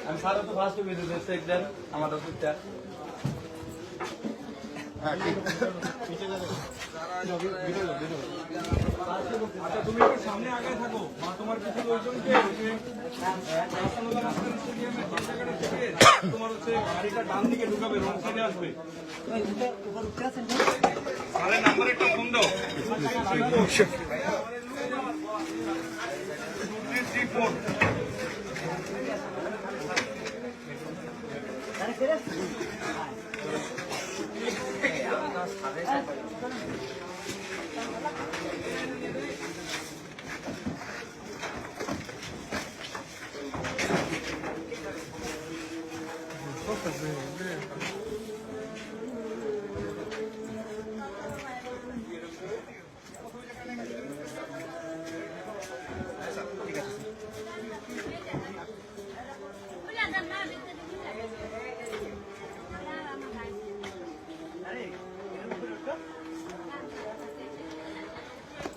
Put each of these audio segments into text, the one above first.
আমি স্যার তো first video check দেন আমার ওষুধটা। আচ্ছা তুমি একটু সামনে আগে থাকো, মা তোমার কিছু লোকজনকে তোমার হচ্ছে গাড়িটা ডান দিকে ঢুকাবে, রং সাইডে আসবে। স্যারের নাম্বারে একটা ফোন দাও। 2334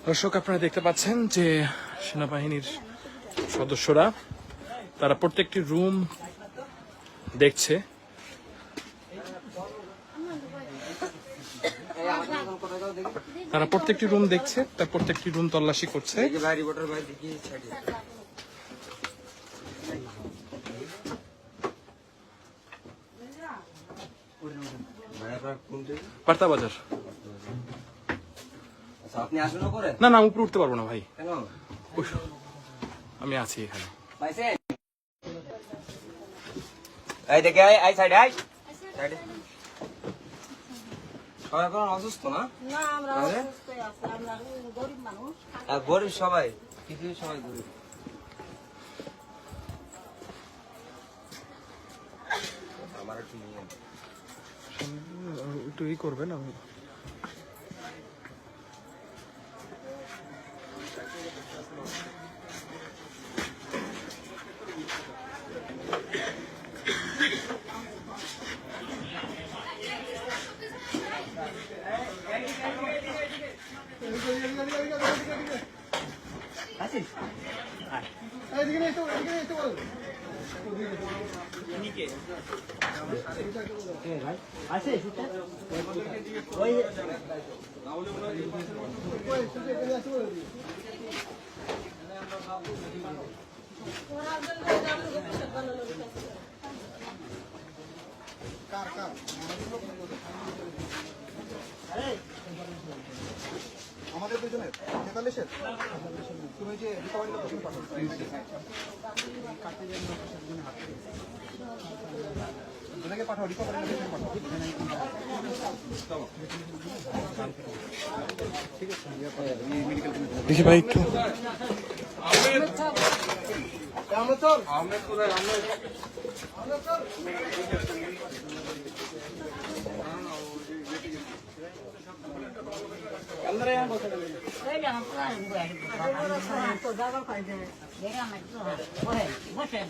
দর্শক, আপনারা দেখতে পাচ্ছেন যে সেনাবাহিনীর সদস্যরা তারা প্রত্যেকটি রুম দেখছে। তারা প্রত্যেকটি রুম দেখছে, তার প্রত্যেকটি রুম তল্লাশি করছে। পার্তা বাজার। আপনি আসবেন করে? না না, উপরে উঠতে পারবো না ভাই, আমি আছি এখানে। এই দেখে আই সাইড আই সাইডে। সবাই এখন অসুস্থ না? না, আমরা অসুস্থ আছি, আমরা গরিব মানুষ। গরিব সবাই, পৃথিবীর সবাই গরিব। আমার একটু নিয়ে একটু ই করবেন। আমি আমাদের দুজনের 43-এর তুমি যে রিকভারি লোকেশন পাঠাও দুজনকে পাঠাও, রিকভারি লোকেশন পাঠাও। দেখি ভাই একটু বসেন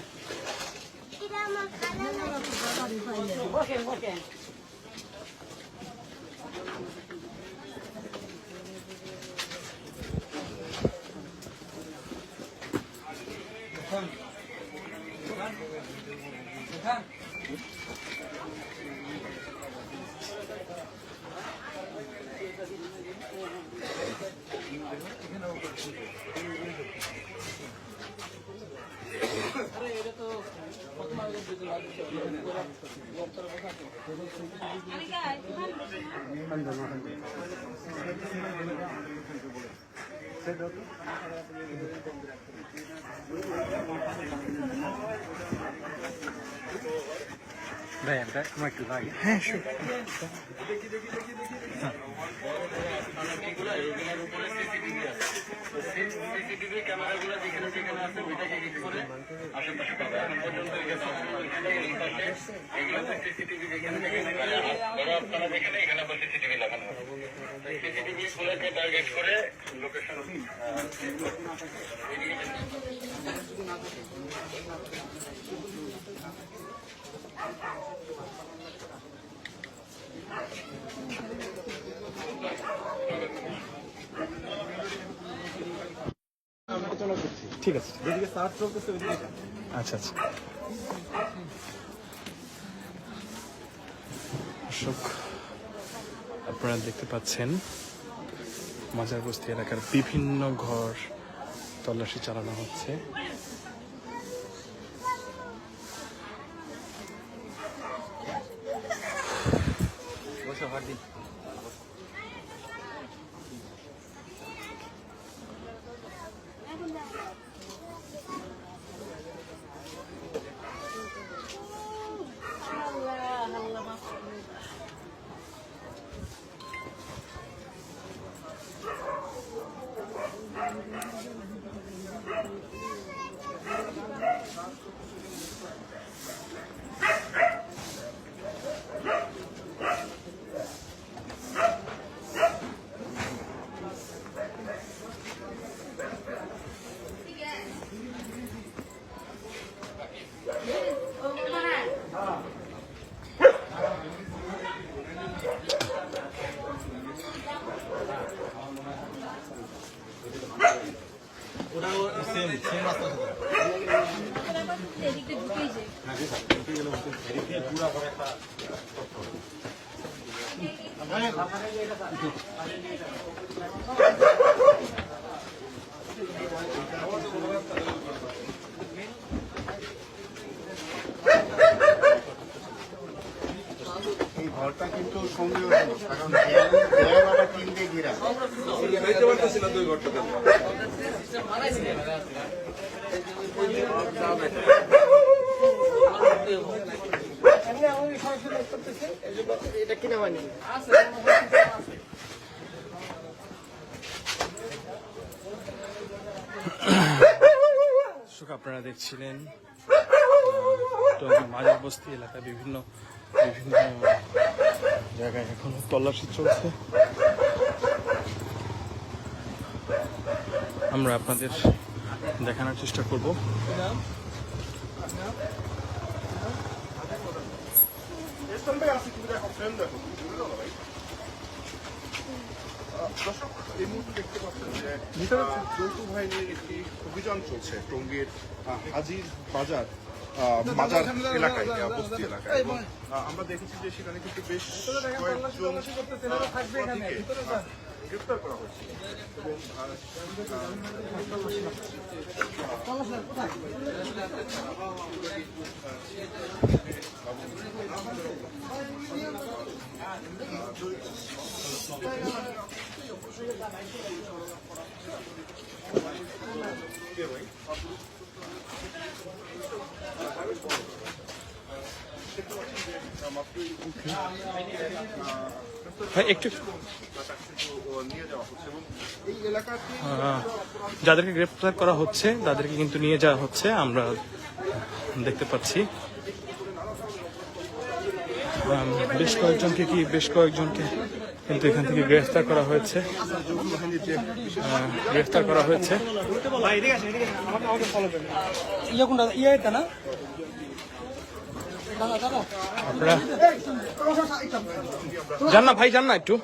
বসেন। হ্যাঁ sure। সিসিটিভি ক্যামেরাগুলো যেখানে যেখানে আছে ওইটাকে হিট করে আশেপাশে পাবে। এখন পর্যন্ত এগুলোতে সিসিটিভি যেখানে যেখানে ধরো আপনারা যেখানে এখানে আবার সিসিটিভি লাগানো হবে। সিসিটিভি গুলোকে টার্গেট করে লোকেশন ঠিক আছে, যেদিকে সার্চ চলতেছে ওইদিকে আচ্ছা আচ্ছা। দর্শক, আপনারা দেখতে পাচ্ছেন মাজার বস্তি এলাকার বিভিন্ন ঘর তল্লাশি চালানো হচ্ছে। এই ঘরটা কিন্তু সন্দেহজনক, কারণ দেয়াল আবার টিন দিয়ে ঘেরা। এটা কিনা হয়নি। আপনারা দেখছিলেন মাজার বস্তি এলাকায় বিভিন্ন বিভিন্ন জায়গায় এখনো তল্লাশি চলছে। আমরা আপনাদের দেখানোর চেষ্টা করব। দর্শক, এই মুহূর্তে দেখতে পাচ্ছেন যে যৌথ বাহিনীর একটি অভিযান চলছে টঙ্গীর হাজির বাজার মাজার এলাকায়, বস্তি এলাকায়। এবং আমরা দেখেছি যে সেখানে কিন্তু বেশ কয়েকজন গ্রেপ্তার করা হয়েছে এবং একটু নিয়ে যাওয়া হচ্ছে এবং এই এলাকাতে যাদেরকে গ্রেপ্তার করা হচ্ছে তাদেরকে কিন্তু নিয়ে যাওয়া হচ্ছে, আমরা দেখতে পাচ্ছি। বেশ কয়েকজনকে কিন্তু এখান থেকে গ্রেফতার করা হয়েছে। আপনারা যান না ভাই, যান না একটু।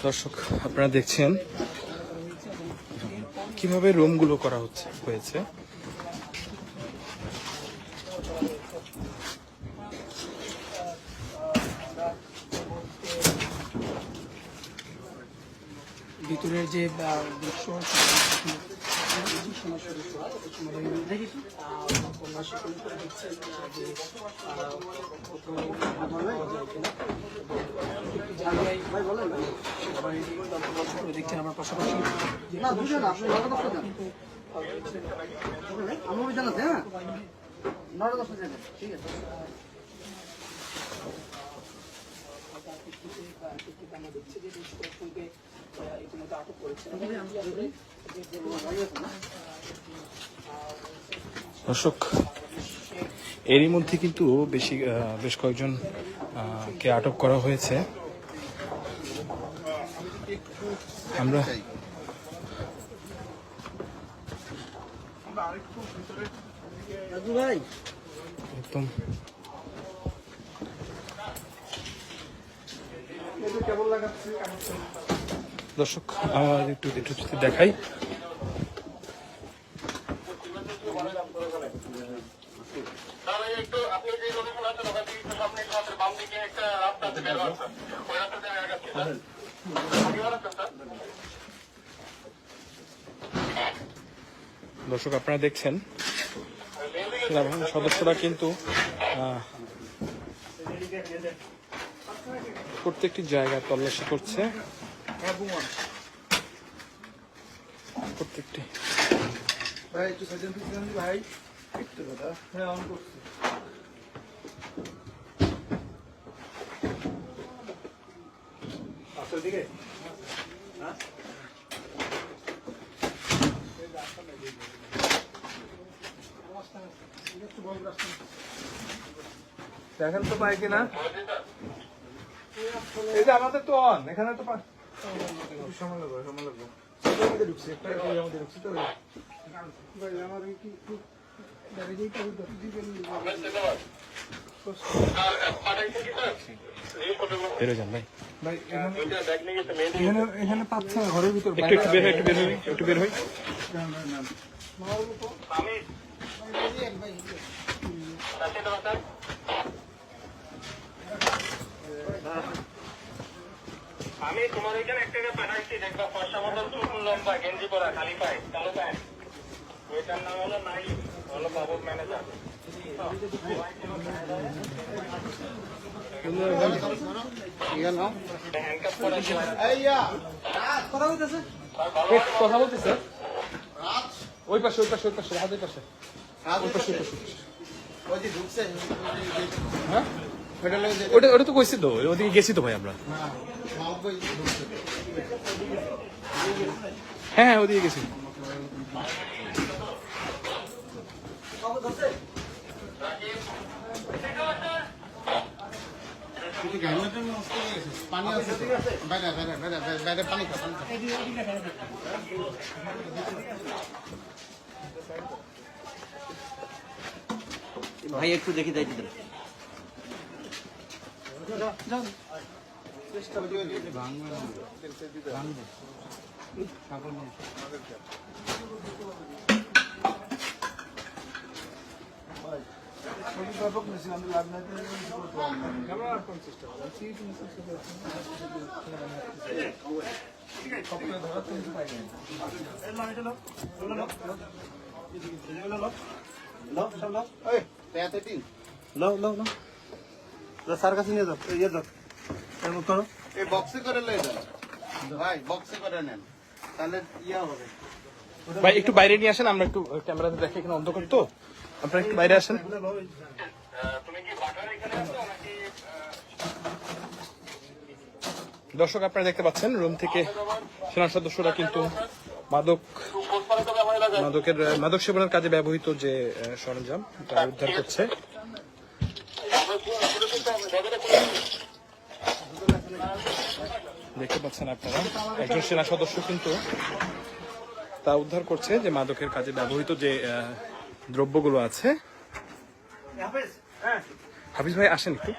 দর্শক, আপনারা দেখছেন কিভাবে রুমগুলো করা হয়েছে। ভিতরের যে দৃশ্য দেখছেন আমার পাশাপাশি না দুজন আপনি 9টা 10টা যান আমি অভিযান আছে হ্যাঁ 9টা 10টা যাবেন ঠিক আছে দর্শক এরই মধ্যে কিন্তু বেশ কয়েকজন কে আটক করা হয়েছে। আমরা ভাই একদম দর্শক একটু যদি দেখাই, তাহলে একটু আপনি যে লোকেশন আছেন ওখান থেকে একটু সামনে একটু বাম দিকে একটা রাস্তা আছে বের রাস্তা, ওই রাস্তা দিয়ে আগাচ্ছি স্যার। আপনি ভালো আছেন স্যার? দর্শক আপনারা দেখছেন সেনাবাহিনীর সদস্যরা কিন্তু প্রত্যেকটি জায়গায় তল্লাশি করছে। প্রত্যেকটি ভাই একটু সাইডেন পিছন ভাই একটু কথা হ্যাঁ অন করছি আসল দিকে হ্যাঁ দেখেন তো পাই কিনা এই যে আমাদের তো অন এখানে তো সময় লাগবে মধ্যে ঢুকছে একটা মধ্যে ঢুকছে তো ভাই আমার কি দাঁড়িয়ে যাই তো দিবেন বেরো যান ভাই, ভাই এখানে পাচ্ছে না ঘরের ভিতর একটু বের হই আমি তোমার ওইখানে একটা পাঠাইছি, দেখবা ফর্সা মতন চুল লম্বা গেঞ্জি পরা খালি পায় কালো প্যান্ট, ওইটার নাম হলো নাই, হলো বাবুর ম্যানেজার। হ্যান্ডকাপ করা ছিল। কথা বলতেছে ওই পাশে হাতের পাশে হ্যাঁ ওটা তো কইছি তো, ওদিকে গেছি তো ভাই আমরা। হ্যাঁ ওদিকে গেছি। পানি আছে বাইরে পানি খা ভাই একটু দেখি যাই দিন। স্যার কাছে নিয়ে যাও ইয়ে যাও করো এই বক্সে করে লয়ে যান ভাই, বক্সে করে নেন তাহলে ইয়া হবে। ভাই একটু বাইরে নিয়ে আসেন, আমরা একটু ক্যামেরাতে দেখি, এখানে অন্ধকার তো, আপনারা একটু বাইরে আসেন। তুমি কি বাটার এখানে আছো নাকি? দর্শক আপনারা দেখতে পাচ্ছেন রুম থেকে সেনা সদস্যরা কিন্তু মাদক সেবনের কাজে ব্যবহৃত যে সরঞ্জাম তা উদ্ধার করছে। দেখতে পাচ্ছেন আপনারা একজন সেনা সদস্য কিন্তু তা উদ্ধার করছে, যে মাদকের কাজে ব্যবহৃত যে দ্রব্যগুলো আছে। হাফিজ ভাই আসেন একটু।